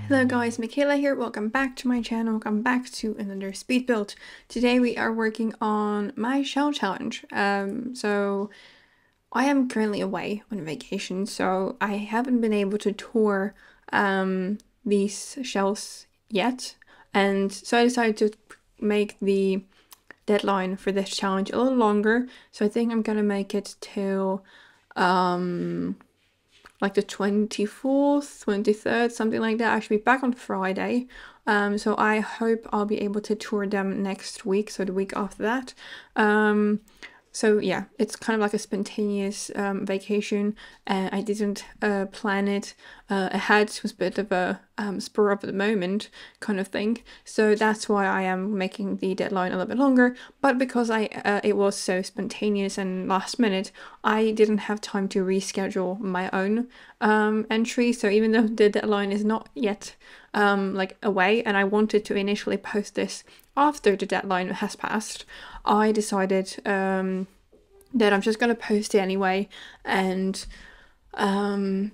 Hello guys, Michaela here. Welcome back to my channel. Welcome back to another speed build. Today we are working on my shell challenge. So I am currently away on vacation, so I haven't been able to tour these shells yet. And so I decided to make the deadline for this challenge a little longer. So I think I'm gonna make it till like the 24th, 23rd, something like that. I should be back on Friday. So I hope I'll be able to tour them next week, so the week after that. So yeah, it's kind of like a spontaneous vacation, and I didn't plan it ahead. It was a bit of a spur of the moment kind of thing. So that's why I am making the deadline a little bit longer. But because it was so spontaneous and last minute, I didn't have time to reschedule my own entry. So even though the deadline is not yet like away, and I wanted to initially post this after the deadline has passed, I decided that I'm just gonna post it anyway, and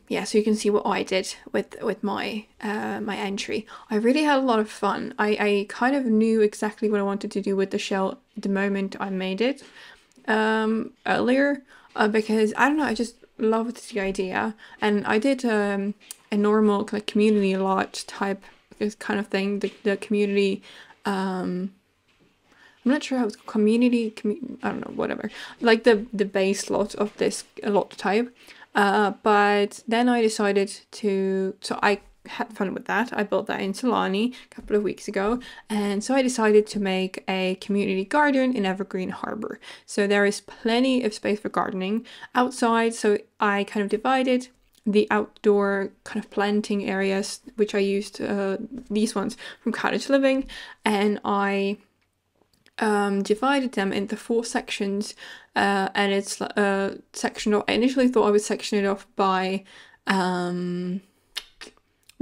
yeah, so you can see what I did with my my entry. I really had a lot of fun. I kind of knew exactly what I wanted to do with the shell the moment I made it earlier, because I don't know, I just loved the idea, and I did a normal like community lot type kind of thing. The community I'm not sure how it's community, I don't know, whatever. Like the base lot of this lot type. But then I decided to, so I had fun with that. I built that in Solani a couple of weeks ago. And so I decided to make a community garden in Evergreen Harbor. So there is plenty of space for gardening outside. So I kind of divided the outdoor kind of planting areas, which I used these ones from Cottage living, and I divided them into 4 sections, and it's section I initially thought I would section it off by the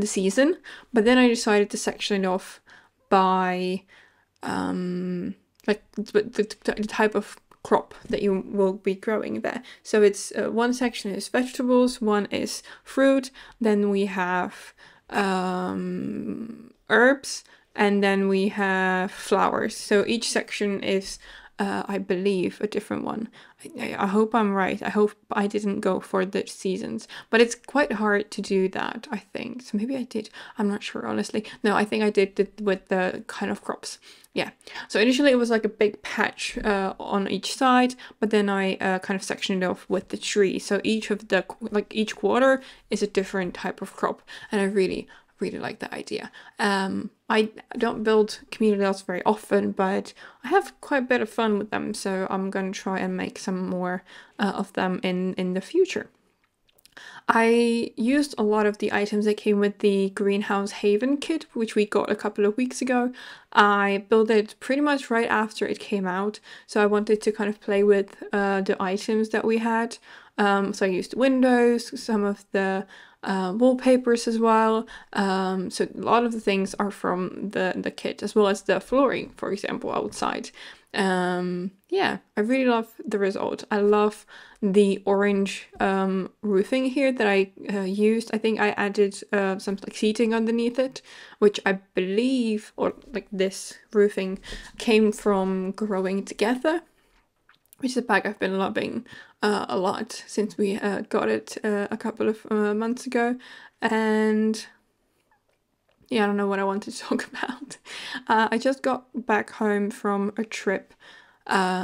season, but then I decided to section it off by like the type of crop that you will be growing there. So it's one section is vegetables, one is fruit, then we have herbs, and then we have flowers. So each section is, I believe, a different one. I hope I'm right. I hope I didn't go for the seasons, but it's quite hard to do that, I think. So maybe I did. I'm not sure, honestly. No, I think I did with the kind of crops. Yeah. So initially it was like a big patch on each side, but then I kind of sectioned it off with the tree. So each of the, like each quarter is a different type of crop, and I really like that idea. I don't build community lots very often, but I have quite a bit of fun with them, so I'm going to try and make some more of them in the future. I used a lot of the items that came with the Greenhouse Haven kit, which we got a couple of weeks ago. I built it pretty much right after it came out, so I wanted to kind of play with the items that we had. So I used windows, some of the wallpapers as well. So a lot of the things are from the kit, as well as the flooring, for example, outside. Yeah, I really love the result. I love the orange roofing here that I used. I think I added some like seating underneath it, which I believe, or like this roofing came from Growing Together, which is a bag I've been loving a lot since we got it a couple of months ago. And yeah, I don't know what I want to talk about. I just got back home from a trip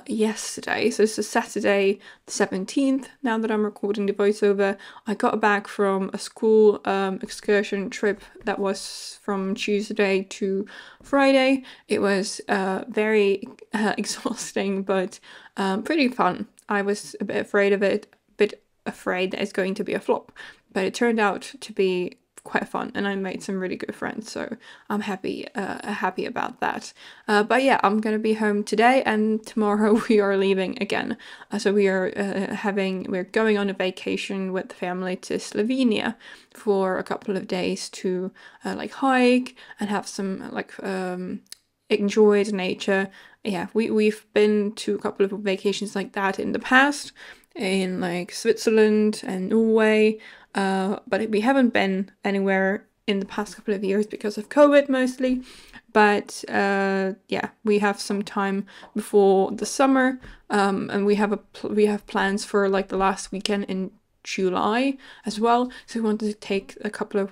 yesterday, so it's a Saturday the 17th now that I'm recording the voiceover. I got back from a school excursion trip that was from Tuesday to Friday. It was very exhausting, but pretty fun. I was a bit afraid of it, a bit afraid that it's going to be a flop, but it turned out to be quite fun, and I made some really good friends, so I'm happy about that. But yeah, I'm gonna be home today, and tomorrow we are leaving again. So we are we're going on a vacation with the family to Slovenia for a couple of days to like hike and have some like enjoy the nature. Yeah, we've been to a couple of vacations like that in the past, in like Switzerland and Norway, but we haven't been anywhere in the past couple of years because of COVID mostly. But yeah, we have some time before the summer, and we have plans for like the last weekend in July as well. So we wanted to take a couple of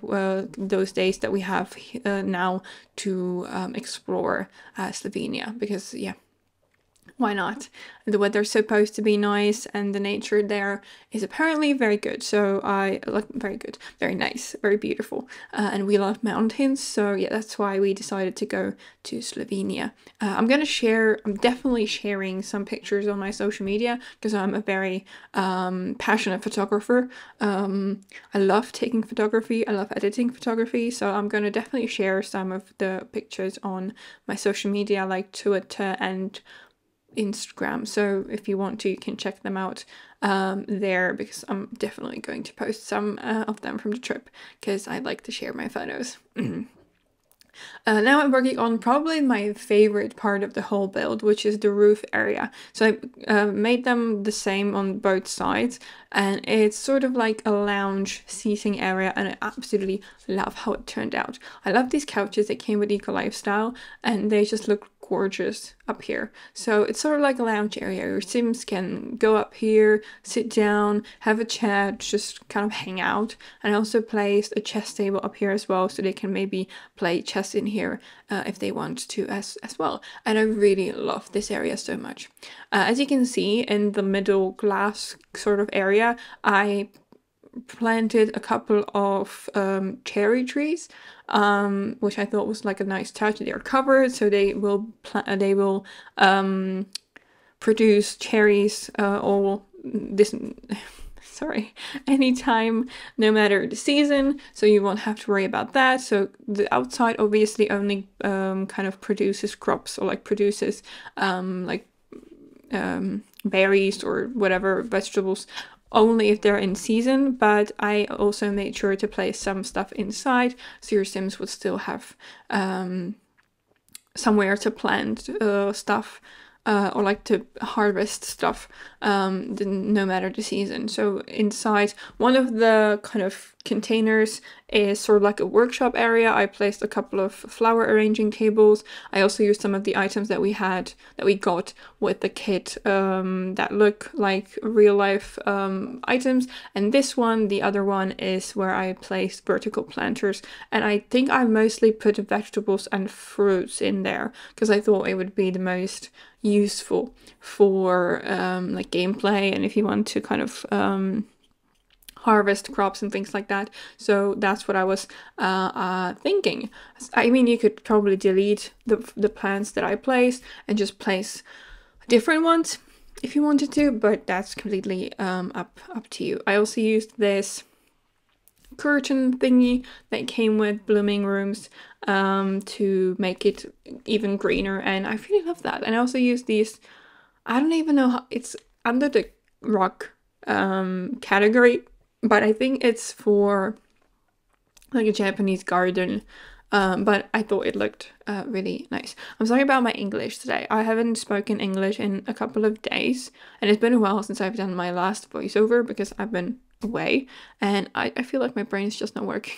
those days that we have now to explore Slovenia, because yeah, why not? The weather's supposed to be nice, and the nature there is apparently very good. So I like very good, very nice, very beautiful, and we love mountains. So yeah, that's why we decided to go to Slovenia. I'm definitely sharing some pictures on my social media because I'm a very passionate photographer. I love taking photography. I love editing photography. So I'm gonna definitely share some of the pictures on my social media, like Twitter and Instagram. So if you want to, you can check them out there, because I'm definitely going to post some of them from the trip because I like to share my photos. Now I'm working on probably my favorite part of the whole build, which is the roof area. So I made them the same on both sides, and it's sort of like a lounge seating area, and I absolutely love how it turned out. I love these couches that came with Eco Lifestyle, and they just look gorgeous up here. So it's sort of like a lounge area. Your Sims can go up here, sit down, have a chat, just kind of hang out. And I also placed a chess table up here as well, so they can maybe play chess in here if they want to as well. And I really love this area so much. As you can see in the middle glass sort of area, I planted a couple of cherry trees, which I thought was like a nice touch. They are covered, so they will produce cherries all this sorry, anytime, no matter the season, so you won't have to worry about that. So the outside obviously only kind of produces crops, or like produces berries or whatever vegetables, only if they're in season. But I also made sure to place some stuff inside, so your Sims would still have somewhere to plant stuff or like to harvest stuff no matter the season. So inside one of the kind of containers is sort of like a workshop area. I placed a couple of flower arranging tables. I also used some of the items that we got with the kit that look like real life items. And this one, the other one, is where I placed vertical planters. And I think I mostly put vegetables and fruits in there because I thought it would be the most useful for like gameplay, and if you want to kind of harvest crops and things like that. So that's what I was thinking. I mean, you could probably delete the plants that I placed and just place different ones if you wanted to, but that's completely up to you. I also used this curtain thingy that came with blooming rooms to make it even greener, and I really love that. And I also used these, I don't even know how, it's under the rock category, but I think it's for like a Japanese garden, but I thought it looked really nice. I'm sorry about my English today. I haven't spoken English in a couple of days, and it's been a while since I've done my last voiceover because I've been away, and I feel like my brain is just not working.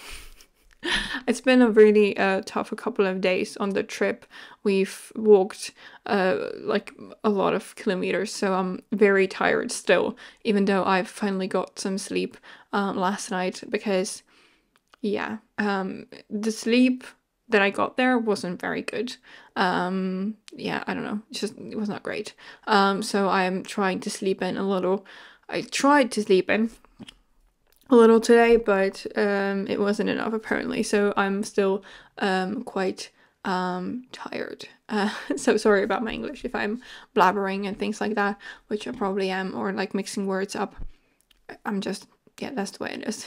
It's been a really tough couple of days on the trip. We've walked like a lot of kilometers, so I'm very tired still, even though I've finally got some sleep last night, because yeah, the sleep that I got there wasn't very good. Yeah, I don't know, it was not great. So I'm trying to sleep in a little. I tried to sleep in a little today, but it wasn't enough apparently, so I'm still quite tired. So sorry about my English if I'm blabbering and things like that, which I probably am, or like mixing words up. I'm just, yeah, that's the way it is.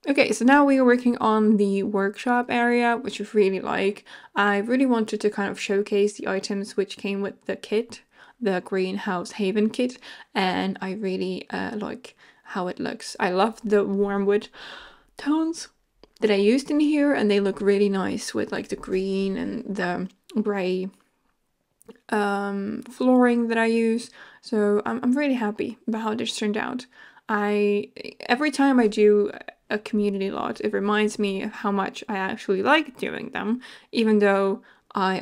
Okay, so now we are working on the workshop area, which I really like. I really wanted to kind of showcase the items which came with the kit, the Greenhouse Haven kit, and I really like how it looks. I love the warm wood tones that I used in here, and they look really nice with like the green and the gray flooring that I use. So I'm really happy about how this turned out. every time I do a community lot, it reminds me of how much I actually like doing them, even though I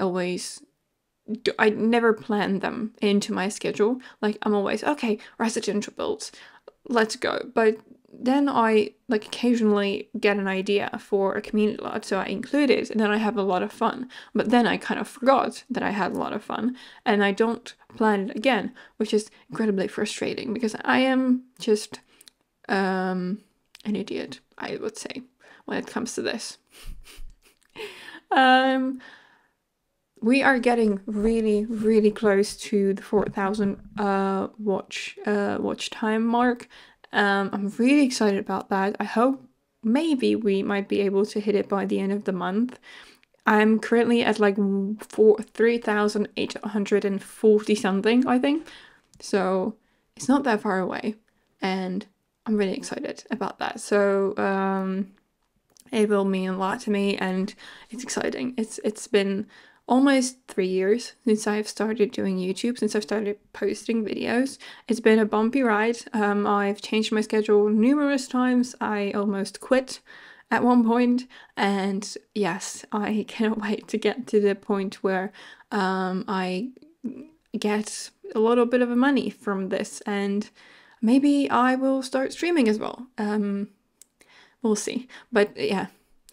never plan them into my schedule. Like, I'm always, okay, residential builds, let's go. But then I like occasionally get an idea for a community lot, so I include it, and then I have a lot of fun. But then I kind of forgot that I had a lot of fun, and I don't plan it again, which is incredibly frustrating because I am just an idiot, I would say, when it comes to this. We are getting really, really close to the 4,000 watch time mark. I'm really excited about that. I hope maybe we might be able to hit it by the end of the month. I'm currently at like 3,840 something, I think. So it's not that far away, and I'm really excited about that. So it will mean a lot to me, and it's exciting. It's been almost 3 years since I've started doing YouTube, since I've started posting videos. It's been a bumpy ride. I've changed my schedule numerous times. I almost quit at one point, and yes, I cannot wait to get to the point where I get a little bit of money from this, and maybe I will start streaming as well. We'll see. But yeah,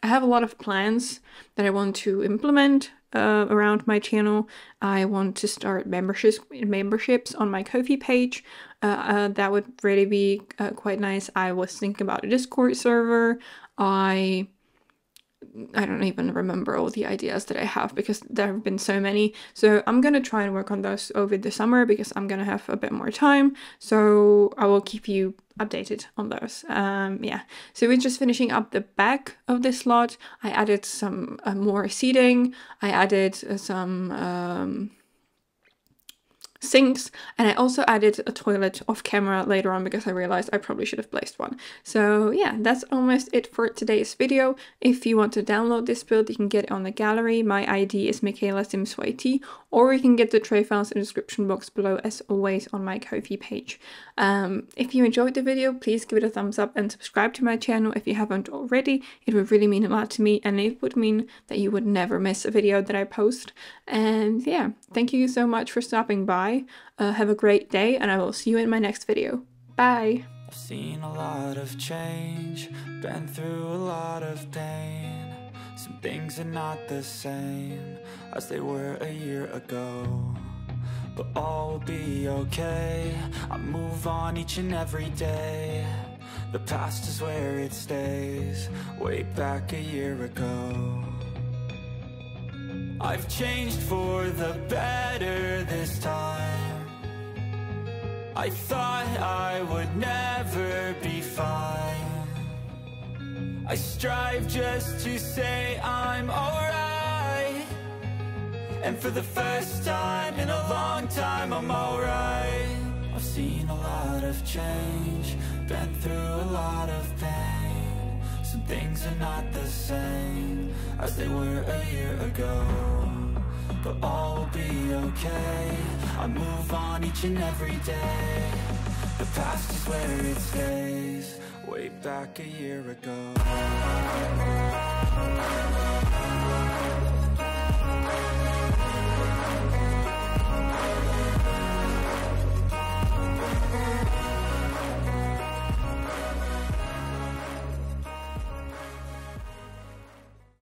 I have a lot of plans that I want to implement around my channel. I want to start memberships on my Ko-fi page. That would really be quite nice. I was thinking about a Discord server. I don't even remember all the ideas that I have because there have been so many. So I'm gonna try and work on those over the summer because I'm gonna have a bit more time. So I will keep you updated on those. Yeah, so we're just finishing up the back of this lot. I added some more seating. I added some sinks, and I also added a toilet off camera later on because I realized I probably should have placed one. So yeah, that's almost it for today's video. If you want to download this build, you can get it on the gallery. My ID is michaelasimsyt, or you can get the tray files in the description box below, as always, on my Ko-fi page. If you enjoyed the video, please give it a thumbs up and subscribe to my channel if you haven't already. It would really mean a lot to me, and it would mean that you would never miss a video that I post. And yeah, thank you so much for stopping by. Have a great day, and I will see you in my next video. Bye! I've seen a lot of change, been through a lot of pain. Some things are not the same as they were a year ago, but all will be okay. I move on each and every day. The past is where it stays, way back a year ago. I've changed for the better this time. I thought I would never be fine. I strive just to say I'm alright, and for the first time in a long time I'm alright. I've seen a lot of change, been through a lot of pain. Some things are not the same as they were a year ago, but all will be okay. I move on each and every day. The past is where it stays, way back a year ago.